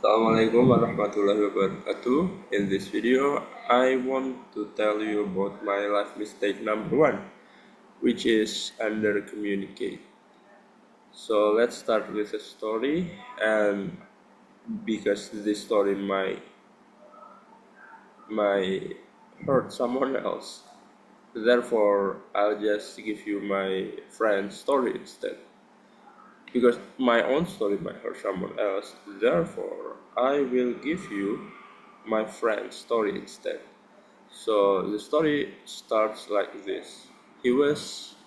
Assalamualaikum warahmatullahi wabarakatuh. In this video, I want to tell you about my life mistake number one, which is undercommunicate. So let's start with a story, and because this story might hurt someone else, therefore I'll just give you my friend's story instead. Because my own story might hurt someone else, therefore I will give you my friend's story instead. So the story starts like this. He was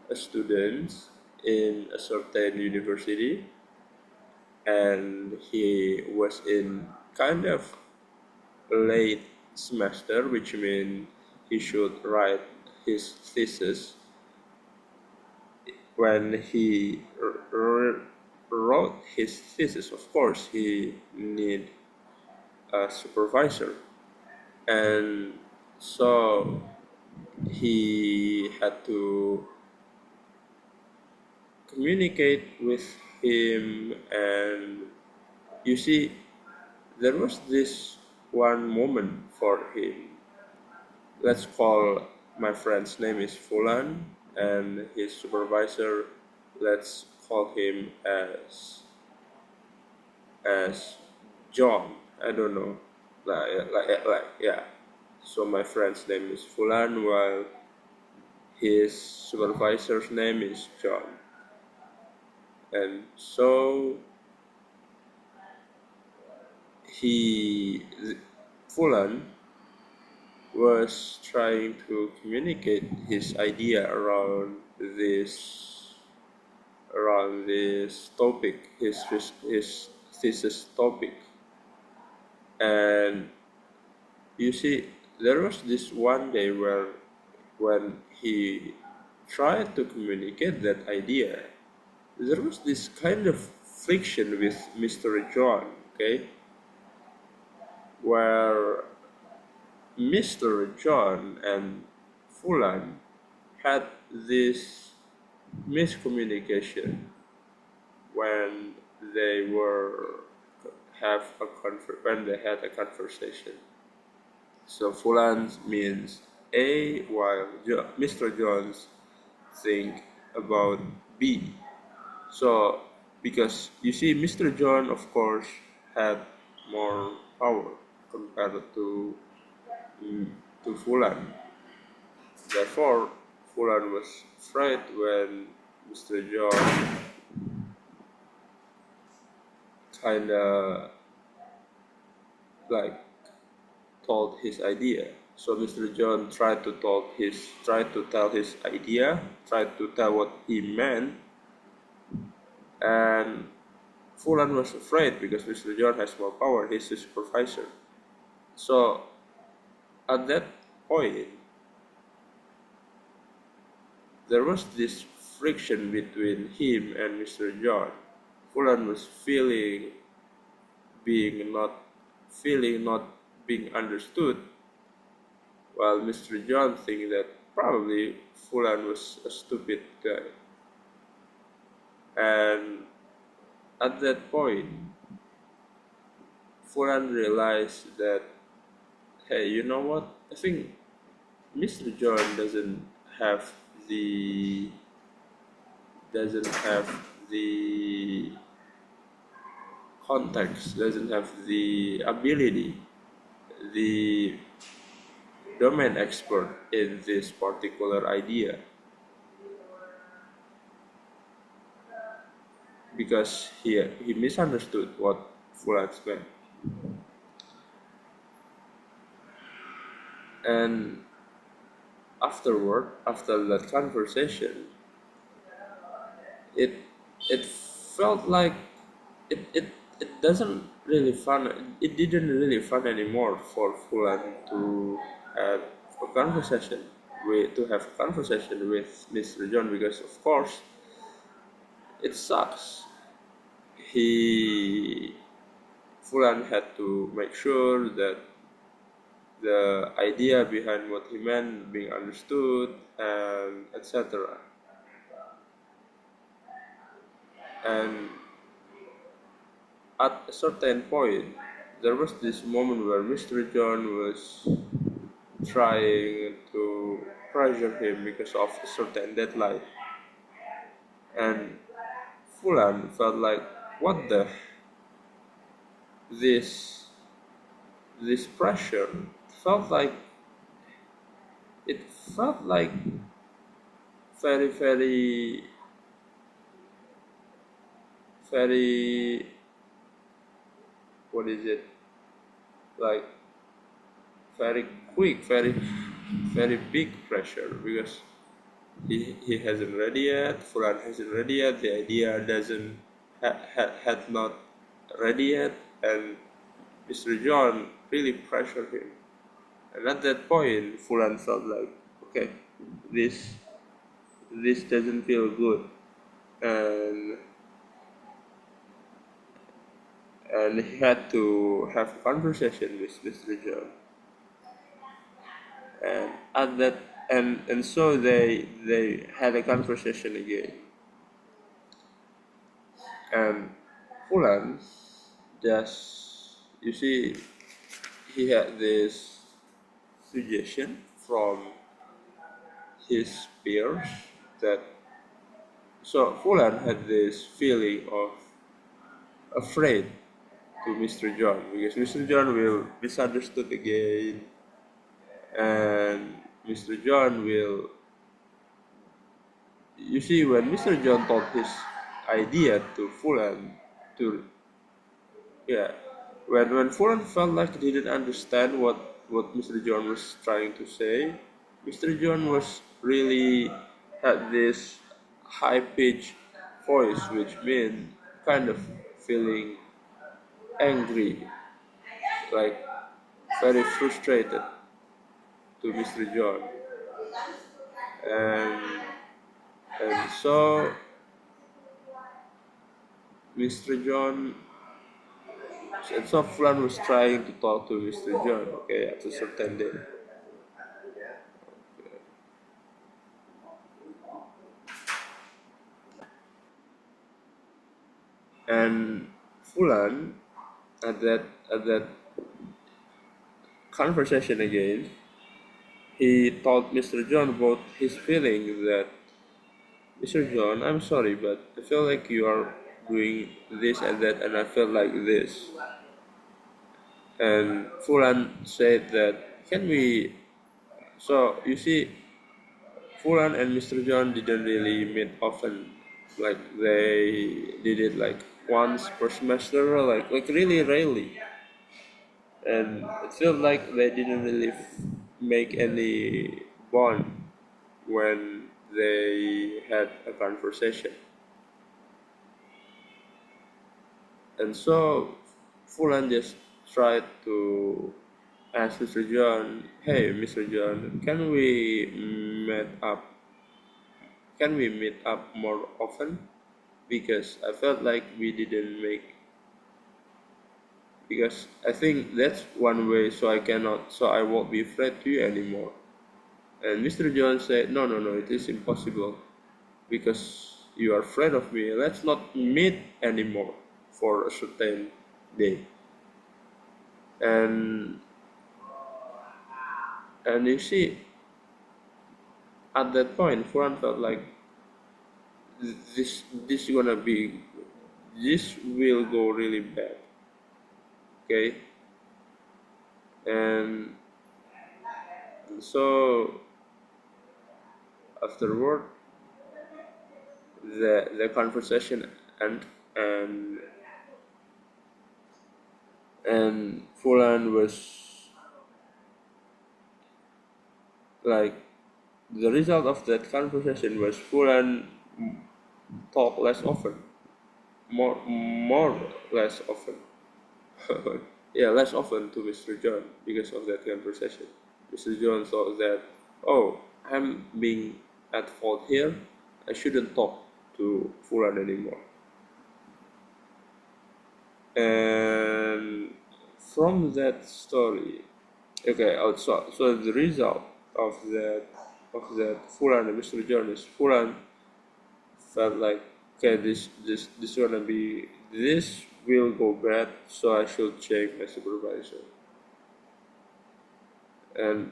a student in a certain university, and he was in kind of late semester, which means he should write his thesis. When he wrote his thesis, of course he need a supervisor, and so he had to communicate with him. And you see, there was this one moment for him. Let's call my friend's name is Fulan, and his supervisor, let's call him as John. I don't know, like yeah. So my friend's name is Fulan, while his supervisor's name is John. And so he, Fulan, was trying to communicate his idea around this topic, his thesis topic. And you see, there was this one day where when he tried to communicate that idea, there was this kind of friction with Mr. John, okay, where Mr. John and Fulan had this miscommunication when they were when they had a conversation. So Fulan means A, while Mr. Jones think about B. So because you see, Mr. John of course had more power compared to Fulan. Therefore, Fulan was afraid when Mr. John kinda like told his idea. So Mr. John tried to tell his idea, tried to tell what he meant, and Fulan was afraid because Mr. John has more power. He's the supervisor. So at that point, there was this friction between him and Mr. John. Fulan was being not being understood, while Mr. John thinks that probably Fulan was a stupid guy. And at that point, Fulan realized that, hey, you know what? I think Mr. John have the doesn't have the context, doesn't have the ability, the domain expert in this particular idea, because he misunderstood what Fulan meant. And after that conversation, it it felt like it doesn't really fun. It didn't really fun anymore for Fulan to have a conversation with Mr. John, because of course it sucks. He Fulan had to make sure that the idea behind what he meant being understood, and etc. And at a certain point, there was this moment where Mr. John was trying to pressure him because of a certain deadline, and Fulan felt like, what the this this pressure felt like it felt like very very what is it, like very quick, very big pressure, because he hasn't ready yet, Fulan hasn't ready yet, the idea doesn't had not ready yet, and Mr. John really pressured him. And at that point, Fulan felt like, okay, this this doesn't feel good, and he had to have a conversation with Mr. John. And at that, and so they had a conversation again, and Fulan just, you see, he had this suggestion from his peers that, so Fulan had this feeling of afraid to Mr. John, because Mr. John will misunderstood again, and Mr. John will, you see, when Mr. John told his idea to Fulan, to, yeah, when Fulan felt like he didn't understand what Mr. John was trying to say, Mr. John was really had this high pitched voice, which meant kind of feeling angry, like very frustrated to Mr. John, and so Mr. John, and so Fulan was trying to talk to Mr. John, okay, at a certain day, and Fulan at that conversation again, he told Mr. John about his feeling that, Mr. John, I'm sorry, but I feel like you are doing this and that, and I feel like this. And Fulan said that, can we? So you see, Fulan and Mr. John didn't really meet often. Like they did it like once per semester, like really rarely. And it felt like they didn't really make any bond when they had a conversation. And so Fulan just tried to ask Mr. John, hey Mr. John, can we meet up more often? Because I felt like we didn't make, because I think that's one way, so I won't be afraid to you anymore. And Mr. John said, no, it is impossible, because you are afraid of me. Let's not meet anymore for a certain day. And you see, at that point, Furan felt like this gonna be, this will go really bad. Okay, and so afterward, the conversation and and Fulan was like, the result of that conversation was Fulan talk less often, more less often. Yeah, less often to Mr. John because of that conversation. Mr. John thought that, oh, I'm being at fault here. I shouldn't talk to Fulan anymore. And from that story, okay, so the result of that Fulan and Mr. John is, Fulan felt like, okay, this gonna be, this will go bad, so I should check my supervisor. And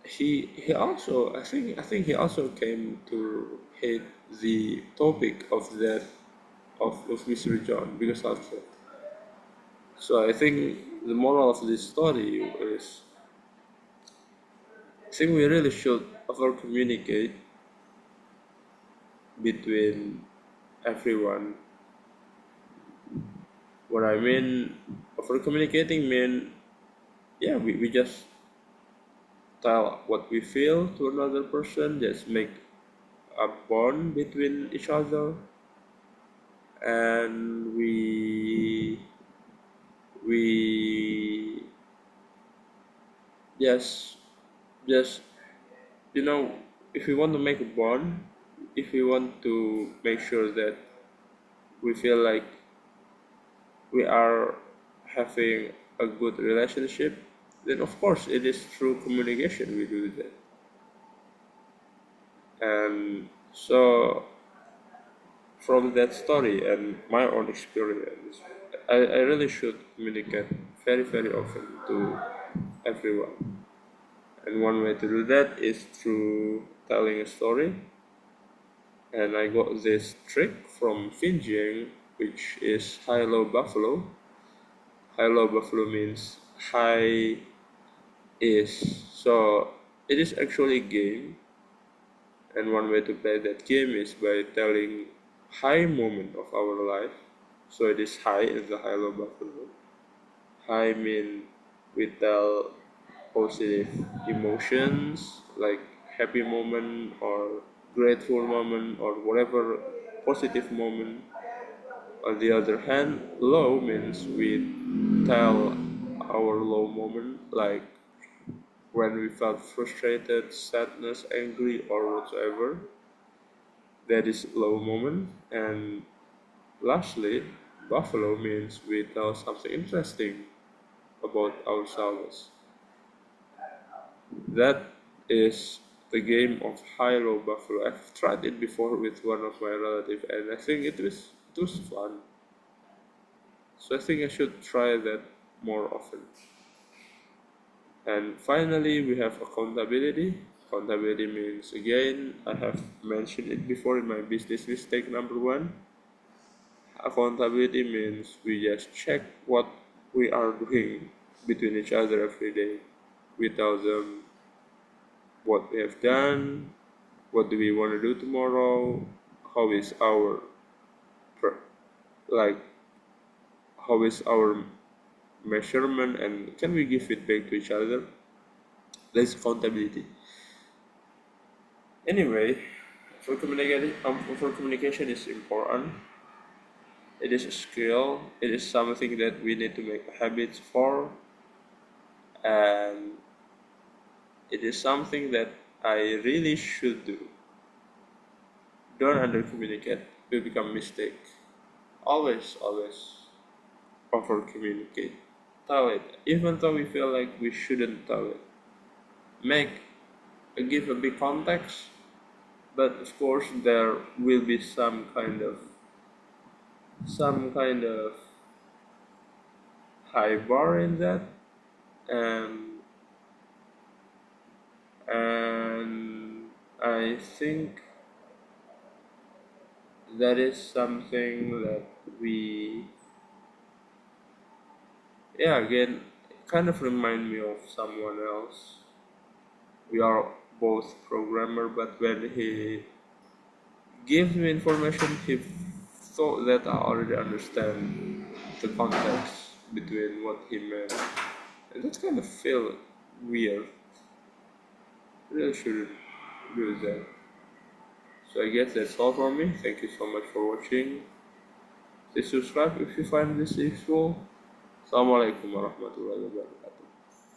he also I think he also came to hate the topic of that of Mr. John because of that. So I think the moral of this story is I think we really should over communicate between everyone. What I mean over communicating mean yeah we just tell what we feel to another person, just make a bond between each other, and we just just you know if we want to make a bond, if we want to make sure that we feel like we are having a good relationship, then of course it is through communication we do that. And so from that story and my own experience, I really should communicate very, very often to everyone. And one way to do that is through telling a story. And I got this trick from Finjing, which is high low buffalo. High low buffalo means high is. So it is actually a game, and one way to play that game is by telling high moment of our life. So it is high in the high low buffalo. High mean we tell positive emotions like happy moment or grateful moment or whatever positive moment. On the other hand, low means we tell our low moment like when we felt frustrated, sadness, angry, or whatsoever. That is low moment. And lastly, buffalo means we tell something interesting about ourselves. That is the game of high-low buffalo. I've tried it before with one of my relatives, and I think it was fun. So I think I should try that more often. And finally, we have accountability. Accountability means again, I have mentioned it before in my business mistake number one. Accountability means we just check what we are doing between each other every day. We tell them what we have done, what do we want to do tomorrow, how is our like how is our measurement, and can we give feedback to each other. That's accountability. Anyway, for communication is important. It is a skill. It is something that we need to make habits for, and it is something that I really should do. Don't under communicate. We become mistake. Always over communicate. Tell it, even though we feel like we shouldn't tell it. Make give a big context, but of course there will be some kind of high bar in that, and and I think that is something that we yeah again kind of remind me of someone else. We are both programmer, but when he gives me information, he thought that I already understand the context between what he meant. And that kind of feel weird. Really shouldn't do that. So I guess that's all for me. Thank you so much for watching. Please subscribe if you find this useful. Assalamualaikum warahmatullahi wabarakatuh.